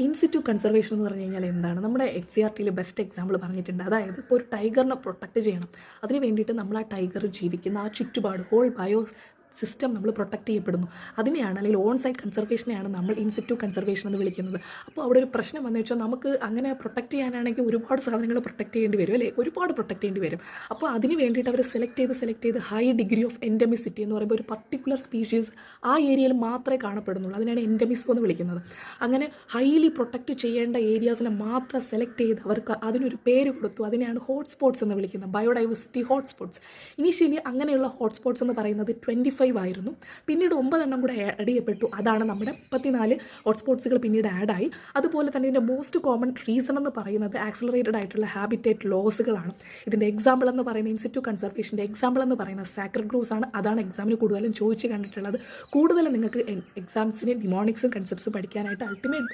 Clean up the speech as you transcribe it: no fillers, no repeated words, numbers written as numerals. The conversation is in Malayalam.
ഇൻസിറ്റു കൺസർവേഷൻ എന്ന് പറഞ്ഞു കഴിഞ്ഞാൽ എന്താണ്? നമ്മുടെ NCERTയിൽ ബെസ്റ്റ് എക്സാമ്പിൾ പറഞ്ഞിട്ടുണ്ട്. അതായത് ഇപ്പോൾ ഒരു ടൈഗറിനെ പ്രൊട്ടക്റ്റ് ചെയ്യണം. അതിന് വേണ്ടിയിട്ട് നമ്മൾ ആ ടൈഗർ ജീവിക്കുന്ന ആ ചുറ്റുപാട് ഹോൾ ബയോ സിസ്റ്റം നമ്മൾ പ്രൊട്ടക്റ്റ് ചെയ്യപ്പെടുന്നു. അതിനെയാണ്, അല്ലെങ്കിൽ ഓൺ സൈറ്റ് കൺസർവേഷനെയാണ് നമ്മൾ ഇൻസിറ്റു കൺസർവേഷൻ എന്ന് വിളിക്കുന്നത്. അപ്പോൾ അവിടെ ഒരു പ്രശ്നം വന്നു വെച്ചാൽ നമുക്ക് അങ്ങനെ പ്രൊട്ടക്റ്റ് ചെയ്യാനാണെങ്കിൽ ഒരുപാട് സാധനങ്ങൾ പ്രൊട്ടക്റ്റ് ചെയ്യേണ്ടി വരും അല്ലേ, ഒരുപാട് പ്രൊട്ടക്റ്റ് ചെയ്യേണ്ടി വരും. അപ്പോൾ അതിന് വേണ്ടിയിട്ട് അവർ സെലക്ട് ചെയ്ത് ഹൈ ഡിഗ്രി ഓഫ് എൻഡമിസിറ്റി എന്ന് പറയുമ്പോൾ ഒരു പർട്ടിക്കുലർ സ്പീഷീസ് ആ ഏരിയയിൽ മാത്രമേ കാണപ്പെടുന്നുള്ളൂ. അതിനാണ് എൻഡമിസ്കോ എന്ന് വിളിക്കുന്നത്. അങ്ങനെ ഹൈലി പ്രൊട്ടക്റ്റ് ചെയ്യേണ്ട ഏരിയാസിനെ മാത്രം സെലക്ട് ചെയ്ത് അവർക്ക് അതിനൊരു പേര് കൊടുത്തു. അതിനെയാണ് ഹോട്ട്സ്പോട്ട്സ് എന്ന് വിളിക്കുന്നത്, ബയോഡൈവേഴ്സിറ്റി ഹോട്ട്സ്പോട്ട്സ്. ഇനീഷ്യലി അങ്ങനെയുള്ള ഹോട്ട്സ്പോട്ട്സ് എന്ന് പറയുന്നത് 25 ആയിരുന്നു. പിന്നീട് 9 എണ്ണം കൂടെ ആഡ് ചെയ്യപ്പെട്ടു. അതാണ് നമ്മുടെ 34 ഹോട്ട്സ്പോട്ട്സുകൾ പിന്നീട് ആഡായി. അതുപോലെ തന്നെ ഇതിൻ്റെ മോസ്റ്റ് കോമൺ റീസൺ എന്ന് പറയുന്നത് ആക്സിലറേറ്റഡ് ആയിട്ടുള്ള ഹാബിറ്റേറ്റ് ലോസുകളാണ്. ഇതിൻ്റെ എക്സാമ്പിൾ എന്ന് പറയുന്നത്, ഇൻസിറ്റു കൺസർവേഷൻ്റെ എക്സാമ്പിൾ എന്ന് പറയുന്നത് സാക്രഡ് ഗ്രൂസ് ആണ്. അതാണ് എക്സാമിന് കൂടുതലും ചോദിച്ച് കണ്ടിട്ടുള്ളത്. കൂടുതലും നിങ്ങൾക്ക് എക്സാംസിന് നിമോണിക്സും കൺസെപ്റ്റ്സും പഠിക്കാനായിട്ട് അൾട്ടിമേറ്റ്